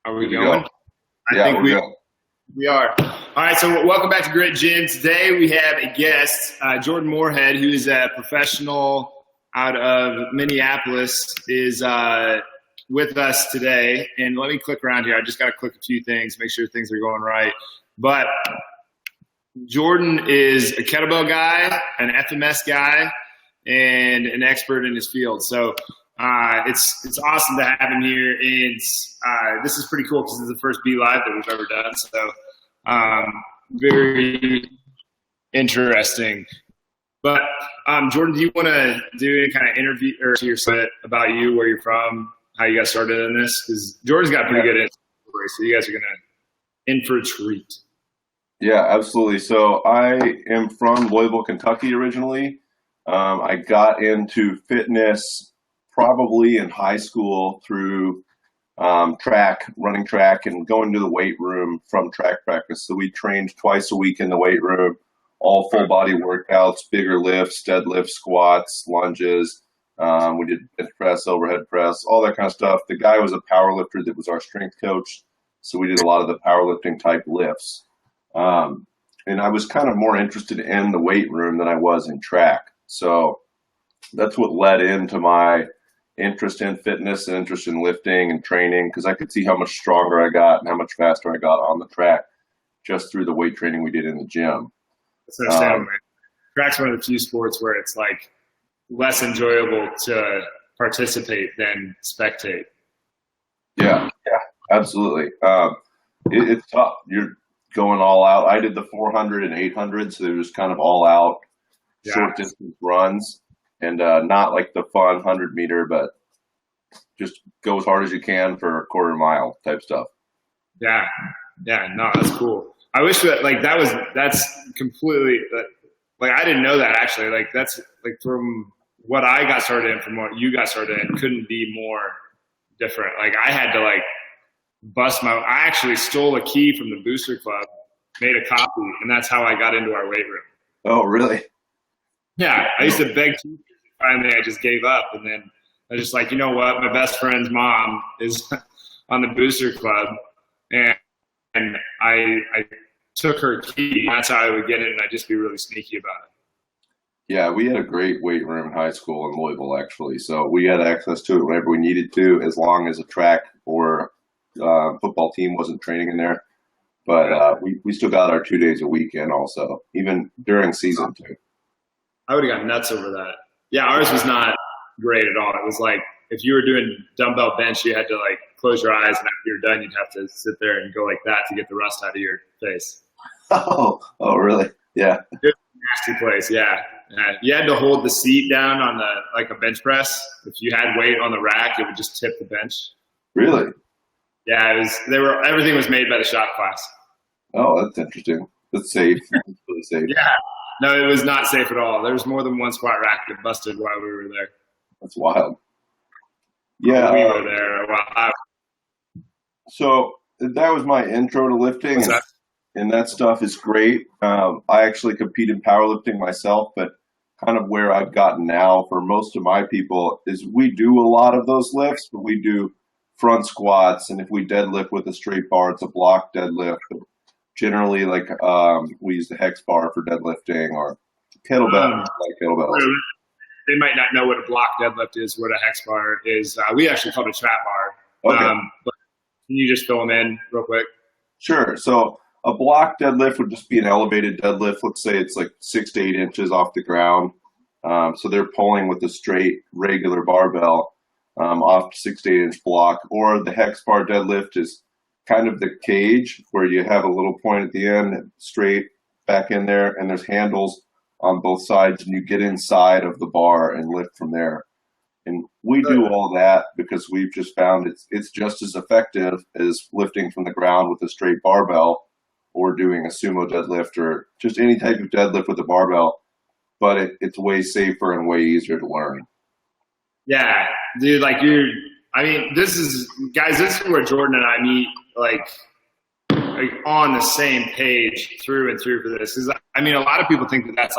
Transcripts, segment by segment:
Are we Good to going? go. I Yeah, think we're we good. we are. All right, so welcome back to Grit Gym. Today we have a guest, Jordan Moorhead, who is a professional out of Minneapolis, is with us today. And let me click around here. I just got to click a few things, make sure things are going right. But Jordan is a kettlebell guy, an FMS guy, and an expert in his field. So it's awesome to have him here. And this is pretty cool because this is the first Be Live that we've ever done. So very interesting. But Jordan, do you want to do any kind of interview or your set about you, where you're from, how you got started in this? Because Jordan's got a pretty good story, so you guys are gonna in for a treat. Yeah, absolutely. So I am from Louisville, Kentucky originally. I got into fitness probably in high school through running track and going to the weight room from track practice. So we trained twice a week in the weight room, all full body workouts, bigger lifts, deadlifts, squats, lunges. We did bench press, overhead press, all that kind of stuff. The guy was a power lifter that was our strength coach. So we did a lot of the powerlifting type lifts. And I was kind of more interested in the weight room than I was in track. So that's what led into my interest in fitness and interest in lifting and training, because I could see how much stronger I got and how much faster I got on the track just through the weight training we did in the gym. That's understandable, man. Track's one of the few sports where it's like less enjoyable to participate than spectate. Yeah, absolutely. It's tough. You're going all out. I did the 400 and 800, so it was kind of all out, short distance runs, and not like the fun 100-meter, but just go as hard as you can for a quarter mile type stuff. Yeah, no, that's cool. I wish that's completely I didn't know that actually. Like that's like from what I got started in, from what you got started in, couldn't be more different. Like I had to I actually stole a key from the Booster Club, made a copy, and that's how I got into our weight room. Oh, really? Yeah, I used to beg teachers. Finally, I just gave up, and then I was just like, you know what? My best friend's mom is on the Booster Club, and I took her key. That's how I would get in, and I'd just be really sneaky about it. Yeah, we had a great weight room in high school in Louisville, actually. So we had access to it whenever we needed to, as long as a track or football team wasn't training in there. But we still got our 2 days a week in also, even during season too. I would have got nuts over that. Yeah, ours was not great at all. It was like if you were doing dumbbell bench, you had to close your eyes, and after you're done, you'd have to sit there and go like that to get the rust out of your face. Oh, really? Yeah. It was a nasty place, yeah. You had to hold the seat down on a bench press. If you had weight on the rack, it would just tip the bench. Really? Yeah, everything was made by the shop class. Oh, that's interesting. That's safe. That's really safe. Yeah. No, it was not safe at all. There was more than one squat rack that busted while we were there. That's wild. Yeah. We were there a while. So that was my intro to lifting, and that stuff is great. I actually compete in powerlifting myself, but kind of where I've gotten now for most of my people is we do a lot of those lifts, but we do front squats, and if we deadlift with a straight bar, it's a block deadlift. Generally, we use the hex bar for deadlifting or kettlebells, kettlebells. They might not know what a block deadlift is, what a hex bar is. We actually call it a trap bar. Okay. But can you just fill them in real quick? Sure. So a block deadlift would just be an elevated deadlift. Let's say it's 6 to 8 inches off the ground. So they're pulling with a straight regular barbell off 6 to 8 inch block. Or the hex bar deadlift is kind of the cage where you have a little point at the end, straight back in there, and there's handles on both sides, and you get inside of the bar and lift from there. And we do all that because we've just found it's just as effective as lifting from the ground with a straight barbell or doing a sumo deadlift or just any type of deadlift with a barbell, but it's way safer and way easier to learn. Yeah, dude, this is where Jordan and I meet, on the same page through and through for this. Because a lot of people think that that's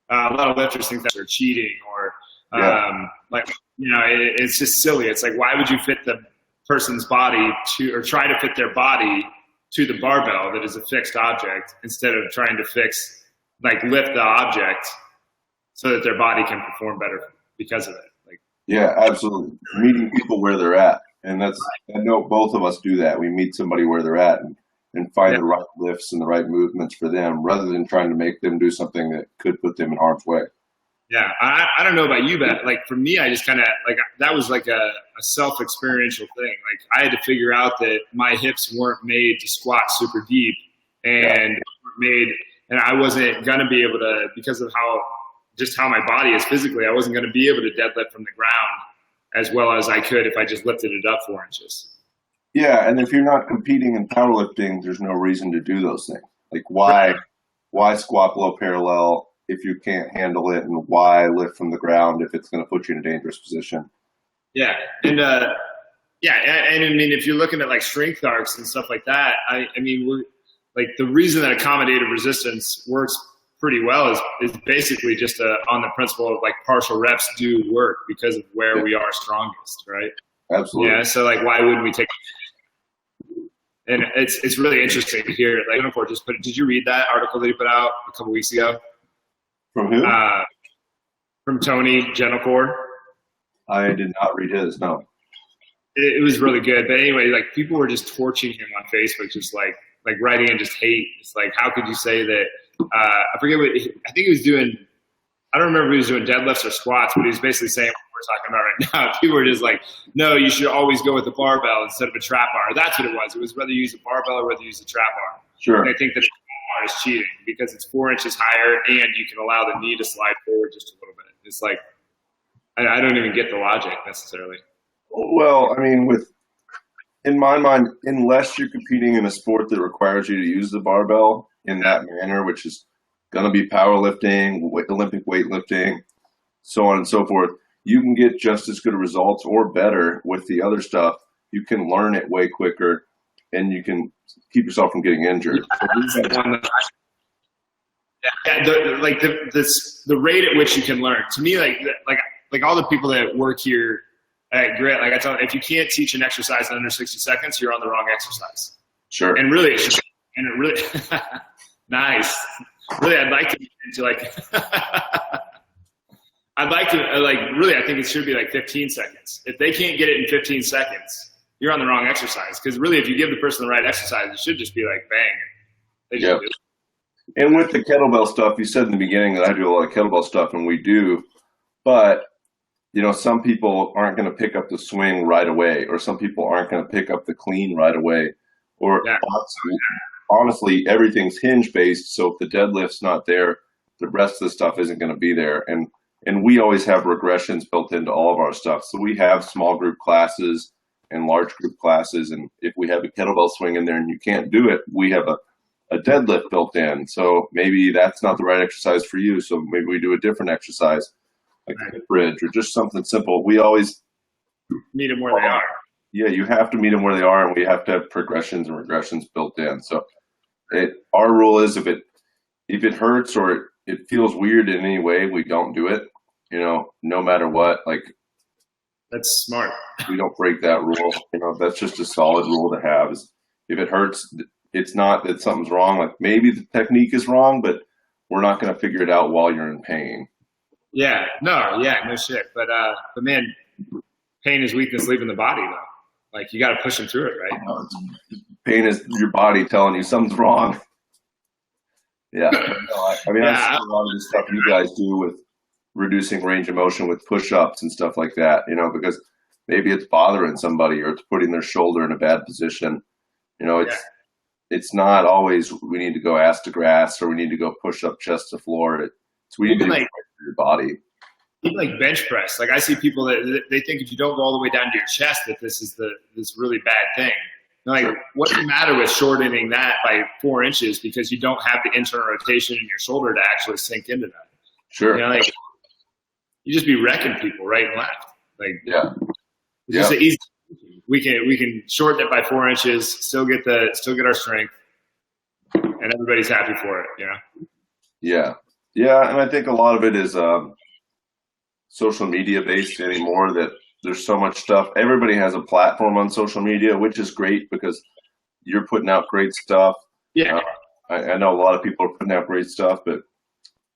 a lot of lifters think that they're cheating or it's just silly. It's why would you fit the person's body or try to fit their body to the barbell that is a fixed object instead of trying to lift the object so that their body can perform better because of it. Yeah, absolutely. Meeting people where they're at. And I know both of us do that. We meet somebody where they're at and find the right lifts and the right movements for them rather than trying to make them do something that could put them in harm's way. Yeah. I don't know about you, but for me, I just kind of that was a self-experiential thing. I had to figure out that my hips weren't made to squat super deep and I wasn't going to be able to, because of how my body is physically, I wasn't going to be able to deadlift from the ground as well as I could if I just lifted it up 4 inches. Yeah, and if you're not competing in powerlifting, there's no reason to do those things. Why squat below parallel if you can't handle it, and why lift from the ground if it's going to put you in a dangerous position? Yeah, and if you're looking at strength arcs and stuff like that, we're the reason that accommodative resistance works pretty well is basically just on the principle of partial reps do work because of where we are strongest, right? Absolutely. Yeah. So why wouldn't we take? And it's really interesting to hear. Jennifer just did you read that article that he put out a couple weeks ago? From who? From Tony Jennifer. I did not read his. No. It was really good, but anyway, people were just torching him on Facebook, just writing in just hate. It's how could you say that? I forget I think he was doing, I don't remember if he was doing deadlifts or squats, but he was basically saying what we're talking about right now. People were just no, you should always go with the barbell instead of a trap bar. That's what it was. It was whether you use a barbell or whether you use a trap bar. Sure. And I think that a trap bar is cheating because it's 4 inches higher and you can allow the knee to slide forward just a little bit. It's I don't even get the logic necessarily. Well, in my mind, unless you're competing in a sport that requires you to use the barbell in that manner, which is going to be powerlifting, Olympic weightlifting, so on and so forth, you can get just as good results or better with the other stuff. You can learn it way quicker, and you can keep yourself from getting injured. The rate at which you can learn. To me, all the people that work here at Grit, I tell them, if you can't teach an exercise in under 60 seconds, you're on the wrong exercise. Sure. And really, nice. Really, I'd like to get into really, I think it should be 15 seconds. If they can't get it in 15 seconds, you're on the wrong exercise. Because really, if you give the person the right exercise, it should just be bang. They just do it. And with the kettlebell stuff, you said in the beginning that I do a lot of kettlebell stuff, and we do. But, some people aren't going to pick up the swing right away, or some people aren't going to pick up the clean right away. Or honestly, everything's hinge-based, so if the deadlift's not there, the rest of the stuff isn't going to be there. And we always have regressions built into all of our stuff. So we have small group classes and large group classes, and if we have a kettlebell swing in there and you can't do it, we have a deadlift built in. So maybe that's not the right exercise for you, so maybe we do a different exercise, like a bridge or just something simple. We always meet them where they are. Yeah, you have to meet them where they are, and we have to have progressions and regressions built in. So our rule is if it hurts or it feels weird in any way, we don't do it, no matter what. That's smart. We don't break that rule. That's just a solid rule to have is if it hurts, it's not that something's wrong. Maybe the technique is wrong, but we're not going to figure it out while you're in pain. Yeah, no shit. But man, pain is weakness leaving the body though. You got to push them through it, right? Pain is your body telling you something's wrong. Yeah. I see a lot of the stuff you guys do with reducing range of motion with push-ups and stuff like that, because maybe it's bothering somebody or it's putting their shoulder in a bad position. It's not always we need to go ass to grass or we need to go push up chest to floor. We need to do it for your body. Even bench press. I see people that they think if you don't go all the way down to your chest that this is this really bad thing. What's the matter with shortening that by 4 inches because you don't have the internal rotation in your shoulder to actually sink into that? Sure. You just be wrecking people right and left. It's just an easy. We can shorten it by 4 inches, still get our strength, and everybody's happy for it. Yeah, and I think a lot of it is social media based anymore. That there's so much stuff. Everybody has a platform on social media, which is great because you're putting out great stuff. Yeah. I know a lot of people are putting out great stuff, but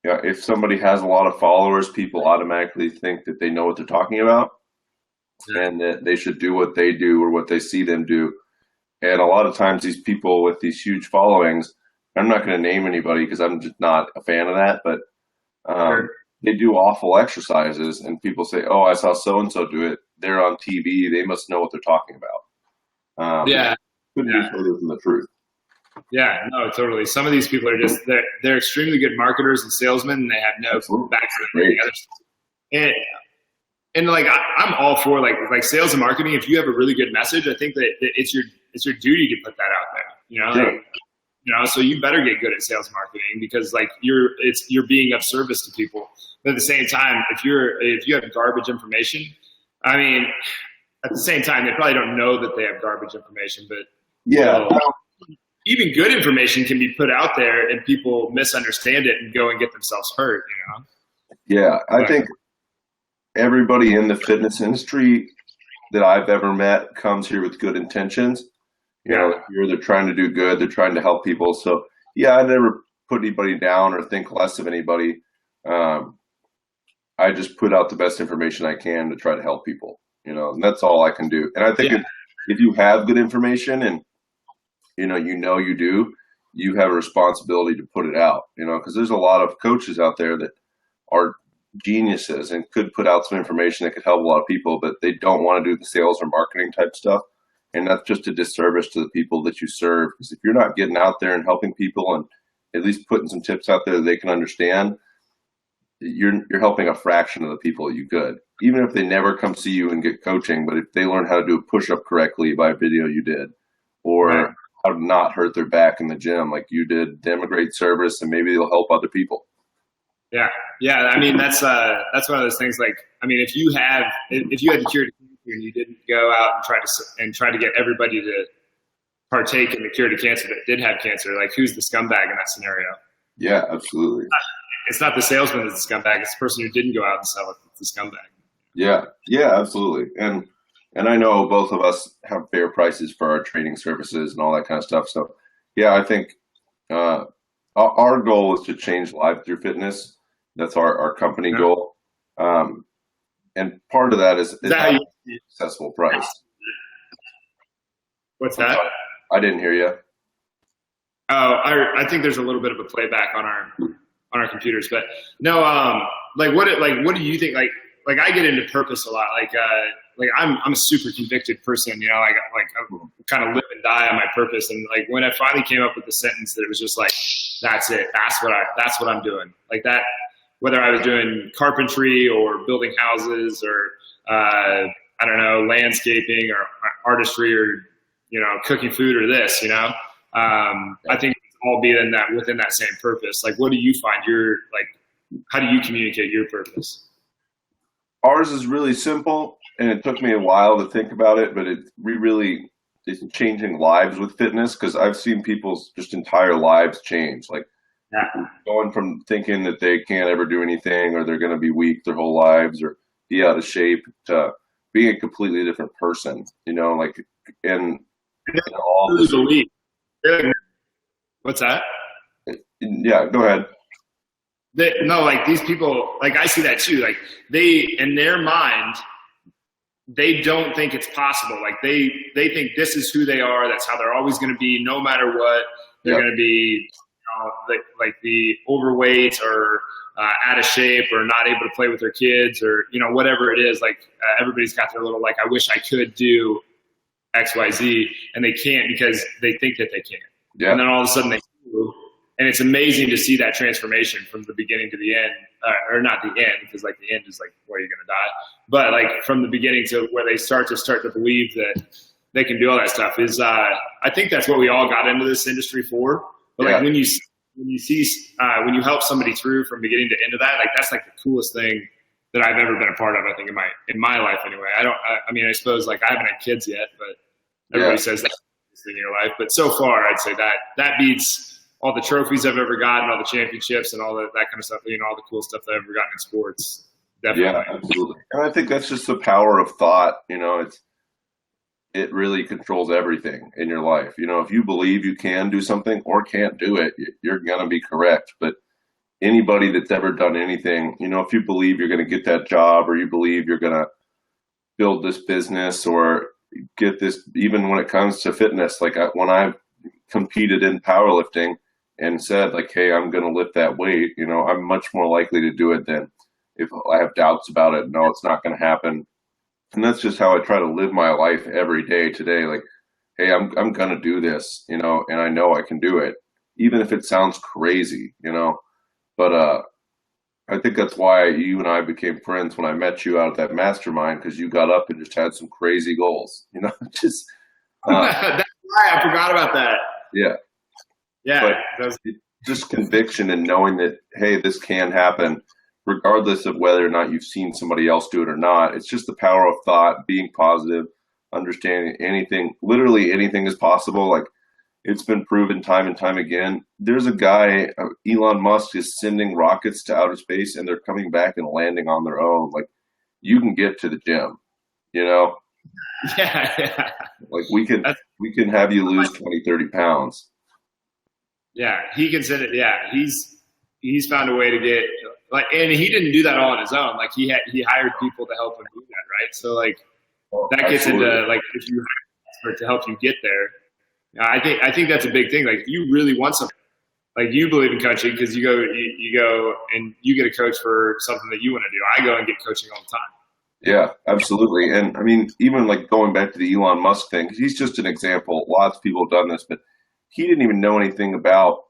yeah, if somebody has a lot of followers, people automatically think that they know what they're talking about and that they should do what they do or what they see them do. And a lot of times these people with these huge followings, I'm not going to name anybody because I'm just not a fan of that, but they do awful exercises and people say, oh, I saw so-and-so do it. They're on TV. They must know what they're talking about. Couldn't be further from the truth. Yeah, no, totally. Some of these people are just they're extremely good marketers and salesmen, and they have no background in the other stuff. And like I'm all for like sales and marketing. If you have a really good message, I think that it's your duty to put that out there. You know, Sure. So you better get good at sales and marketing because like you're being of service to people. But at the same time, if you have garbage information, I mean, at the same time, they probably don't know that they have garbage information, but yeah. Even good information can be put out there and people misunderstand it and go and get themselves hurt, Yeah, I think everybody in the fitness industry that I've ever met comes here with good intentions. You know, they're trying to do good, they're trying to help people. So yeah, I never put anybody down or think less of anybody. I just put out the best information I can to try to help people, and that's all I can do. And I think if you have good information and you do, you have a responsibility to put it out, because there's a lot of coaches out there that are geniuses and could put out some information that could help a lot of people, but they don't want to do the sales or marketing type stuff. And that's just a disservice to the people that you serve. Because if you're not getting out there and helping people and at least putting some tips out there that they can understand, you're helping a fraction of the people you could. Even if they never come see you and get coaching, but if they learn how to do a push-up correctly by a video you did, or how to not hurt their back in the gym like you did, them a great service, and maybe they'll help other people. Yeah. I mean, that's one of those things. Like, I mean, if you had the cure to cancer and you didn't go out and try to get everybody to partake in the cure to cancer that did have cancer, like who's the scumbag in that scenario? Yeah, absolutely. It's not the salesman that's the scumbag. It's the person who didn't go out and sell it that's the scumbag. Yeah, absolutely. And I know both of us have fair prices for our training services and all that kind of stuff. So yeah, I think our goal is to change lives through fitness. That's our company goal. And part of that is that a successful price. What's that? I didn't hear you. Oh, I think there's a little bit of a playback on our computers, but no, what do you think? Like I get into purpose a lot. Like I'm a super convicted person, I kind of live and die on my purpose. And like when I finally came up with the sentence that it was just like, that's it. That's what I'm doing. Like that, whether I was doing carpentry or building houses or, I don't know, landscaping or artistry or, cooking food or this, I think it's all be within that same purpose. Like, what do you find how do you communicate your purpose? Ours is really simple, and it took me a while to think about it, but we really is changing lives with fitness, because I've seen people's just entire lives change. Like going from thinking that they can't ever do anything or they're going to be weak their whole lives or be out of shape to being a completely different person, and all this. What's that? Yeah, go ahead. No, like these people, like I see that too. Like in their mind, they don't think it's possible. Like they think this is who they are. That's how they're always going to be, no matter what. They're going to be, like the overweight or out of shape or not able to play with their kids or whatever it is. Like everybody's got their little I wish I could do X, Y, Z, and they can't because they think that they can't. Yeah. And then all of a sudden they do. And it's amazing to see that transformation from the beginning to the end, or not the end, because like the end is like where you're going to die. But like from the beginning to where they start to believe that they can do all that stuff is, I think that's what we all got into this industry for. But like when you help somebody through from beginning to end of that, like that's like the coolest thing that I've ever been a part of. I think in my life anyway. I suppose like I haven't had kids yet, but everybody says that's the best thing in your life. But so far, I'd say that beats all the trophies I've ever gotten, all the championships and all that kind of stuff, all the cool stuff that I've ever gotten in sports. Definitely. Yeah, absolutely. And I think that's just the power of thought. It really controls everything in your life. If you believe you can do something or can't do it, you're going to be correct. But anybody that's ever done anything, if you believe you're going to get that job or you believe you're going to build this business or get this, even when it comes to fitness, like when I competed in powerlifting and said like, hey, I'm going to lift that weight, I'm much more likely to do it than if I have doubts about it. No, it's not going to happen. And that's just how I try to live my life every day today. Like, hey, I'm going to do this, and I know I can do it, even if it sounds crazy, but, I think that's why you and I became friends when I met you out at that mastermind, because you got up and just had some crazy goals, just, That's right. I forgot about that. yeah. Yeah. But just conviction and knowing that, hey, this can happen, regardless of whether or not you've seen somebody else do it or not. It's just the power of thought, being positive, understanding anything, literally anything is possible. Like, it's been proven time and time again. There's a guy, Elon Musk is sending rockets to outer space and they're coming back and landing on their own. Like, you can get to the gym, Yeah. Yeah. like we can have you lose 20, 30 pounds. Yeah. He can send it. Yeah. He's found a way to get like, and he didn't do that all on his own. Like he hired people to help him do that. Right. So like that gets into like, if you hire an expert to help you get there, I think that's a big thing. Like you really want something. Like you believe in coaching because you go and you get a coach for something that you want to do. I go and get coaching all the time. Yeah, absolutely. And I mean, even like going back to the Elon Musk thing, 'cause he's just an example. Lots of people have done this, but he didn't even know anything about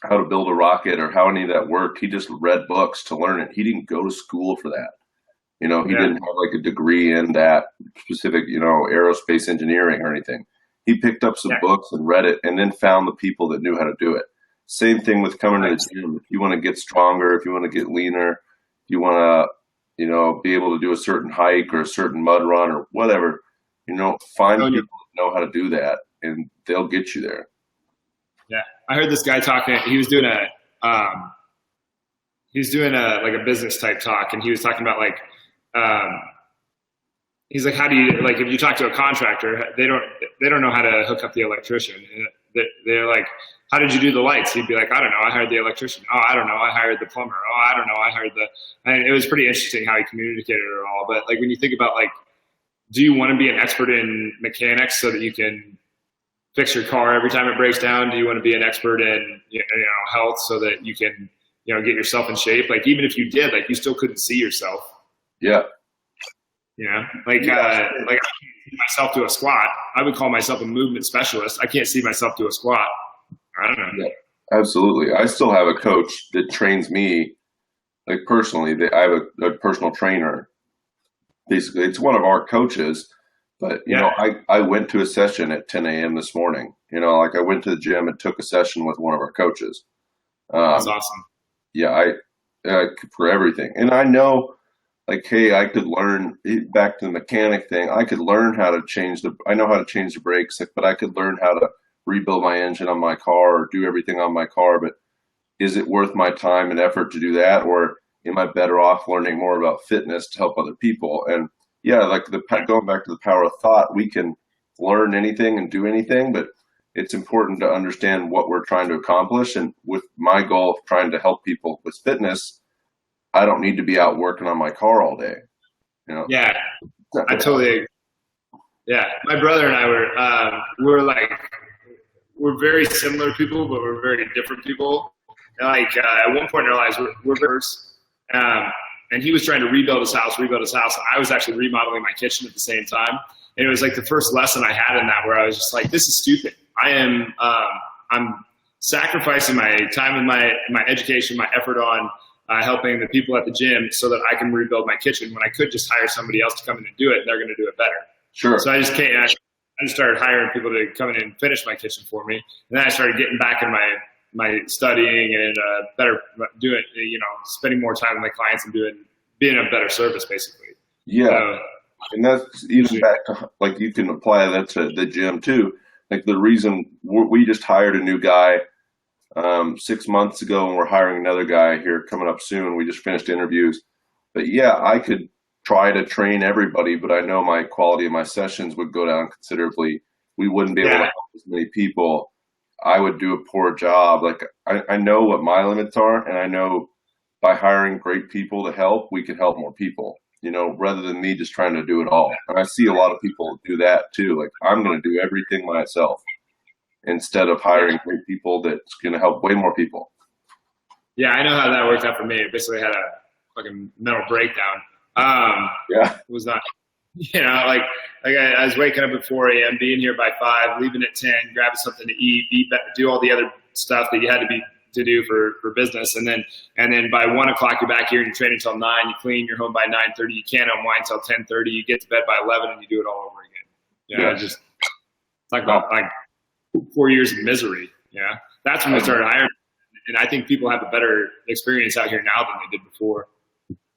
how to build a rocket or how any of that worked. He just read books to learn it. He didn't go to school for that. He didn't have like a degree in that specific, aerospace engineering or anything. He picked up some books and read it and then found the people that knew how to do it. Same thing with coming to the gym. If you want to get stronger, if you want to get leaner, if you want to, be able to do a certain hike or a certain mud run or whatever, find people that know how to do that and they'll get you there. Yeah. I heard this guy talking, he was doing like a business type talk, and he was talking about like, he's like, how do you, like, if you talk to a contractor, they don't know how to hook up the electrician. They're like, how did you do the lights? He'd be like, I don't know. I hired the electrician. Oh, I don't know. I hired the plumber. Oh, I don't know. I hired and it was pretty interesting how he communicated it all. But like, when you think about like, do you want to be an expert in mechanics so that you can fix your car every time it breaks down? Do you want to be an expert in, health so that you can, get yourself in shape? Like, even if you did, like, you still couldn't see yourself. Yeah. Like I can't see myself do a squat. I would call myself a movement specialist. I can't see myself do a squat. I don't know. Yeah, absolutely. I still have a coach that trains me, like personally. I have a personal trainer. Basically, it's one of our coaches. But, I went to a session at 10 a.m. this morning. Like I went to the gym and took a session with one of our coaches. That's awesome. Yeah, for everything. And I know, like, hey, I could learn, back to the mechanic thing, I could learn how to I know how to change the brakes, but I could learn how to rebuild my engine on my car or do everything on my car. But is it worth my time and effort to do that? Or am I better off learning more about fitness to help other people? And yeah, like going back to the power of thought, we can learn anything and do anything, but it's important to understand what we're trying to accomplish. And with my goal of trying to help people with fitness, I don't need to be out working on my car all day. Yeah, I totally agree. Yeah, my brother and I we're very similar people, but we're very different people. Like at one point in our lives, we're brothers. And he was trying to rebuild his house. I was actually remodeling my kitchen at the same time. And it was like the first lesson I had in that, where I was just like, this is stupid. I'm sacrificing my time and my education, my effort on helping the people at the gym so that I can rebuild my kitchen when I could just hire somebody else to come in and do it, and they're going to do it better. Sure. So I just started hiring people to come in and finish my kitchen for me. And then I started getting back in my studying and better doing, spending more time with my clients and being a better service, basically. Yeah. And that's even back to, like, you can apply that to the gym too. Like the reason we just hired a new guy 6 months ago, and we're hiring another guy here coming up soon. We just finished interviews. But yeah, I could try to train everybody, but I know my quality of my sessions would go down considerably. We wouldn't be able to Yeah. help as many people. I would do a poor job. Like I know what my limits are, and I know by hiring great people to help, we could help more people, rather than me just trying to do it all. And I see a lot of people do that too. Like I'm going to do everything myself instead of hiring great people that's going to help way more people. Yeah, I know how that worked out for me. I basically had a fucking mental breakdown. Yeah. It was not, I was waking up at 4 a.m., being here by 5, leaving at 10, grabbing something to eat, do all the other stuff that you had to do for business, and then by 1 o'clock you're back here and you train until 9. You clean, you're home by 9:30. You can't unwind until 10:30. You get to bed by 11, and you do it all over again. Yeah. Just talk about like 4 years of misery. Yeah, that's when we started hiring. And I think people have a better experience out here now than they did before.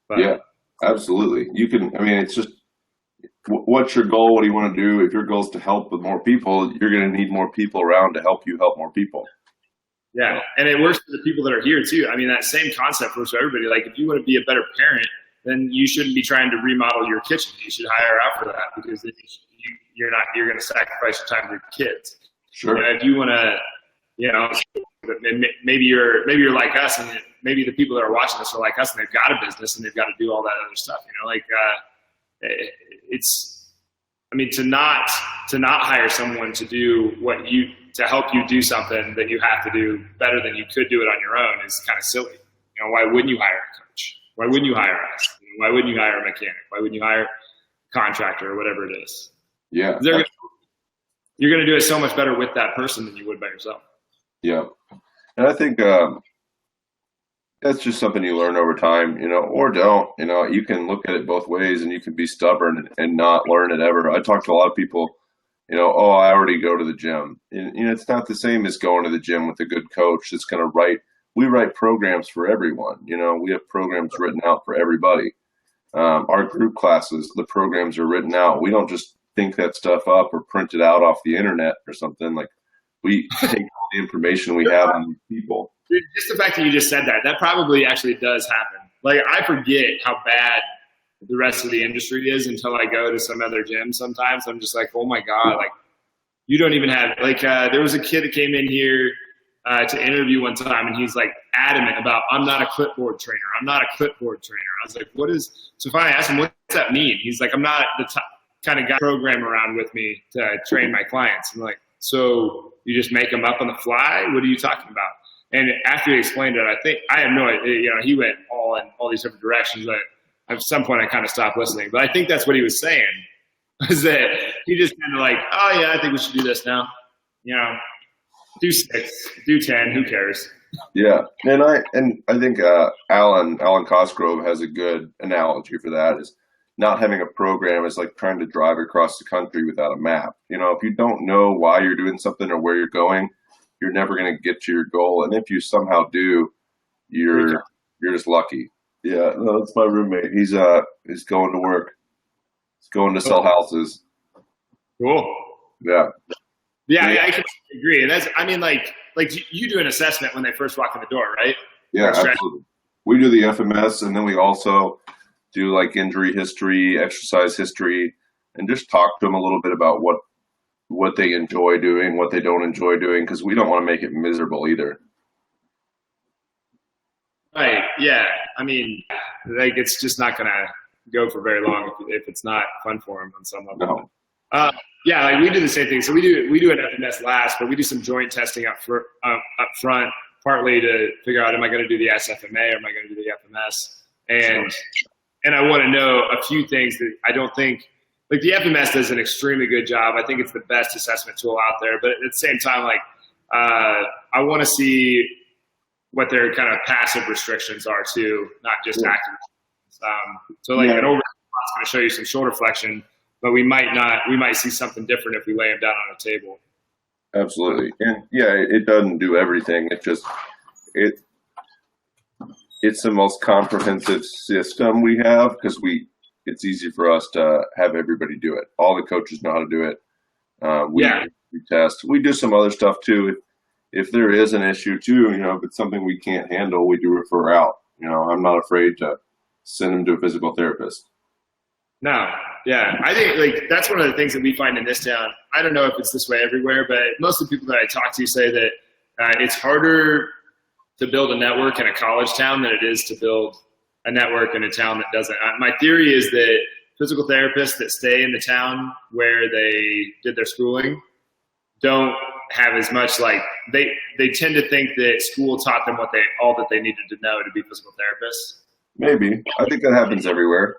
But, yeah, absolutely. It's just, what's your goal? What do you want to do? If your goal is to help with more people, you're going to need more people around to help you help more people. Yeah, and it works for the people that are here too. I mean, that same concept works for everybody. Like, if you want to be a better parent, then you shouldn't be trying to remodel your kitchen. You should hire out for that, because then you're going to sacrifice your time with your kids. Sure. If you want to, maybe you're like us, and maybe the people that are watching this are like us, and they've got a business and they've got to do all that other stuff. To not hire someone to do to help you do something that you have to do better than you could do it on your own is kind of silly. Why wouldn't you hire a coach? Why wouldn't you hire us? Why wouldn't you hire a mechanic? Why wouldn't you hire a contractor or whatever it is? Yeah. You're going to do it so much better with that person than you would by yourself. Yeah. And I think that's just something you learn over time, or don't. You can look at it both ways, and you can be stubborn and not learn it ever. I talk to a lot of people, oh, I already go to the gym. And, it's not the same as going to the gym with a good coach that's going to we write programs for everyone. We have programs written out for everybody. Our group classes, the programs are written out. We don't just think that stuff up or print it out off the internet or something. Like, we take all the information we have on these people. Dude, just the fact that you just said that probably actually does happen. Like, I forget how bad the rest of the industry is until I go to some other gym sometimes. I'm just like, oh my God, like, you don't even have, there was a kid that came in here to interview one time, and he's like adamant about, I'm not a clipboard trainer. I'm not a clipboard trainer. I was like, so finally I asked him, what does that mean? He's like, I'm not the kind of guy program around with me to train my clients. I'm like, so you just make them up on the fly? What are you talking about? And after he explained it, I have no idea, he went all these different directions, but at some point I kind of stopped listening. But I think that's what he was saying, was that he just kind of like, oh yeah, I think we should do this now. Do 6, do 10, who cares? Yeah. And I think Alan Cosgrove has a good analogy for that, is not having a program is like trying to drive across the country without a map. If you don't know why you're doing something or where you're going, you're never going to get to your goal. And if you somehow do, you're just lucky. Yeah, no, that's my roommate. He's going to work. He's going to sell houses. Cool. Yeah. Yeah, I can agree. And that's, like you do an assessment when they first walk in the door, right? Yeah, absolutely. We do the FMS, and then we also do like injury history, exercise history, and just talk to them a little bit about what they enjoy doing, what they don't enjoy doing, because we don't want to make it miserable either. Right. Yeah. It's just not going to go for very long if it's not fun for them on some level. No. Yeah, we do the same thing. So we do an FMS last, but we do some joint testing up front, partly to figure out, am I going to do the SFMA or am I going to do the FMS? And I want to know a few things that I don't think, like, the FMS does an extremely good job. I think it's the best assessment tool out there. But at the same time, I want to see what their kind of passive restrictions are too, not just active. An overhead squat's going to show you some shoulder flexion, but we might see something different if we lay them down on a table. Absolutely. And yeah, it doesn't do everything. It's the most comprehensive system we have, because it's easy for us to have everybody do it. All the coaches know how to do it. We test. We do some other stuff too. If there is an issue too, if it's something we can't handle, we do refer out. I'm not afraid to send them to a physical therapist. No, yeah, I think like that's one of the things that we find in this town. I don't know if it's this way everywhere, but most of the people that I talk to say that it's harder to build a network in a college town than it is to build a network in a town that doesn't. My theory is that physical therapists that stay in the town where they did their schooling don't have as much like they tend to think that school taught them all that they needed to know to be physical therapists. Maybe. I think that happens everywhere.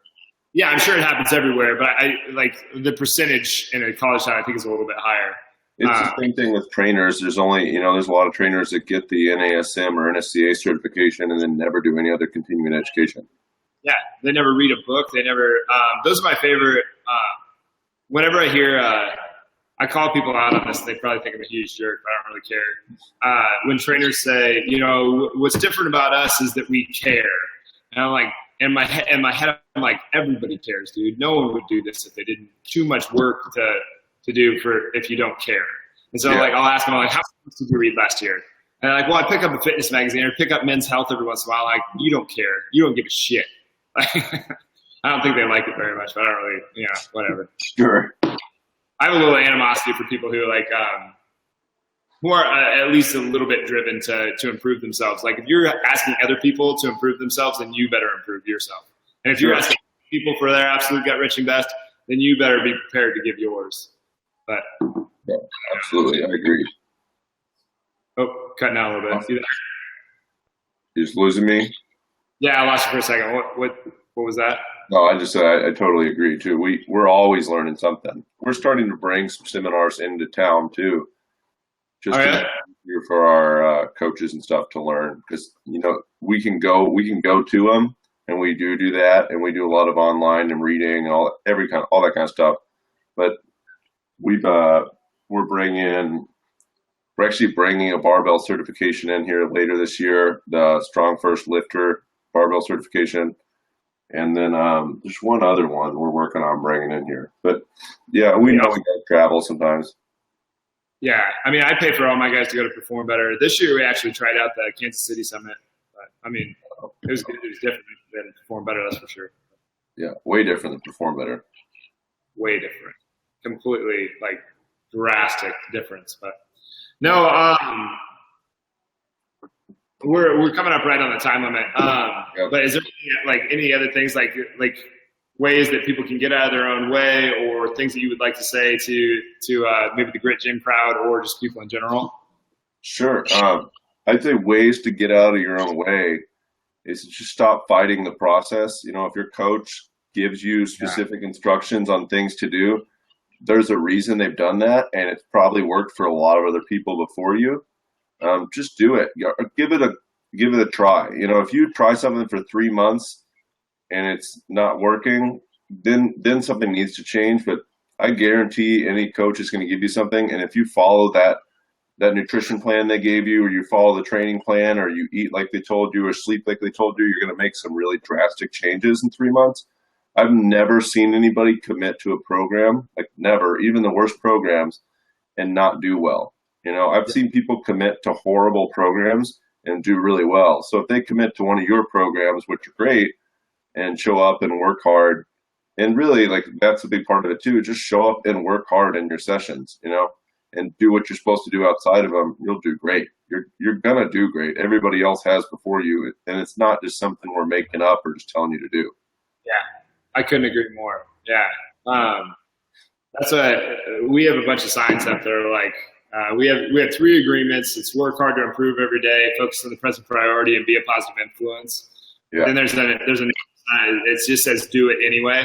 Yeah, I'm sure it happens everywhere, but I like the percentage in a college town I think is a little bit higher. It's the same thing with trainers. There's only, there's a lot of trainers that get the NASM or NSCA certification and then never do any other continuing education. Yeah, they never read a book. They never. Those are my favorite. Whenever I hear, I call people out on this, and they probably think I'm a huge jerk, but I don't really care. When trainers say, what's different about us is that we care, and I'm like, in my head, I'm like, everybody cares, dude. No one would do this if they didn't. Too much work to do if you don't care. And so like I'll ask them, like, how much did you read last year? And they're like, well, I pick up a fitness magazine or pick up Men's Health every once in a while. Like, you don't care. You don't give a shit. I don't think they like it very much, but I don't really, whatever. Sure. I have a little animosity for people who like who are at least a little bit driven to improve themselves. Like if you're asking other people to improve themselves, then you better improve yourself. And if you're asking people for their absolute gut wrenching best, then you better be prepared to give yours. But yeah, absolutely, I agree. Oh, cutting out a little bit. You're just losing me? Yeah, I lost you for a second. What was that? No, I just said I totally agree too. We're always learning something. We're starting to bring some seminars into town too, just for our coaches and stuff to learn because we can go to them, and we do that, and we do a lot of online and reading and all that kind of stuff. But we're actually bringing a barbell certification in here later this year, the Strong First Lifter barbell certification. And then there's one other one we're working on bringing in here. But, yeah, we know we got to travel sometimes. Yeah, I mean, I pay for all my guys to go to Perform Better. This year we actually tried out the Kansas City Summit. But, I mean, it was good. It was different than Perform Better, that's for sure. Yeah, way different than Perform Better. Way different. Completely, like, drastic difference. But, no, we're coming up right on the time limit. But is there any other things like ways that people can get out of their own way, or things that you would like to say to maybe the Grit Gym crowd or just people in general? Sure. I'd say ways to get out of your own way is to just stop fighting the process. If your coach gives you specific instructions on things to do, there's a reason they've done that, and it's probably worked for a lot of other people before you. Just do it. Give it a try. If you try something for 3 months and it's not working, then something needs to change. But I guarantee any coach is going to give you something. And if you follow that nutrition plan they gave you, or you follow the training plan, or you eat like they told you, or sleep like they told you, you're going to make some really drastic changes in 3 months. I've never seen anybody commit to a program, like never, even the worst programs, and not do well. I've seen people commit to horrible programs and do really well. So if they commit to one of your programs, which are great, and show up and work hard, and really, like, that's a big part of it too, just show up and work hard in your sessions, and do what you're supposed to do outside of them, you'll do great. You're going to do great. Everybody else has before you, and it's not just something we're making up or just telling you to do. Yeah, I couldn't agree more. Yeah. That's we have a bunch of signs up there like, we have 3 agreements. It's work hard to improve every day, focus on the present priority, and be a positive influence. Yeah. Then there's a sign. It just says do it anyway.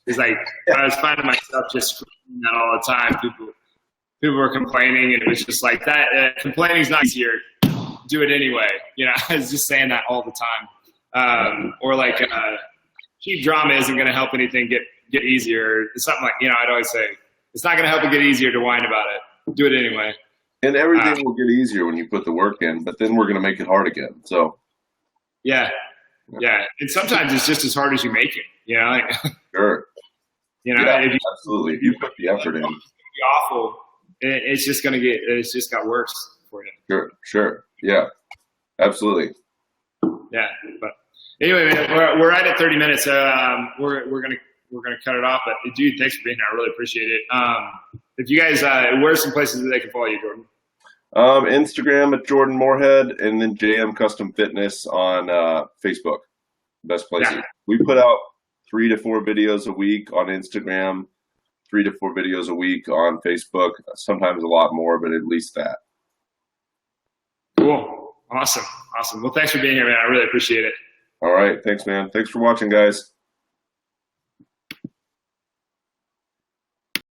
It's like I was finding myself just screaming that all the time. People were complaining, and it was just like that. Complaining is not easier. Do it anyway. I was just saying that all the time. Or like cheap drama isn't going to help anything get easier. It's something like I'd always say it's not going to help it get easier to whine about it. Do it anyway. And everything will get easier when you put the work in, but then we're going to make it hard again. So, yeah. And sometimes it's just as hard as you make it. Sure. Absolutely. If you put the effort in, it's be awful. It's just got worse for you. Sure. Yeah. Absolutely. Yeah, but Anyway, man, we're right at 30 minutes. So we're gonna cut it off. But dude, thanks for being here. I really appreciate it. If you guys, where are some places that they can follow you, Jordan? Instagram at Jordan Moorhead, and then JM Custom Fitness on Facebook. Best places. Yeah. We put out 3 to 4 videos a week on Instagram, 3 to 4 videos a week on Facebook. Sometimes a lot more, but at least that. Cool. Awesome. Well, thanks for being here, man. I really appreciate it. All right. Thanks, man. Thanks for watching, guys.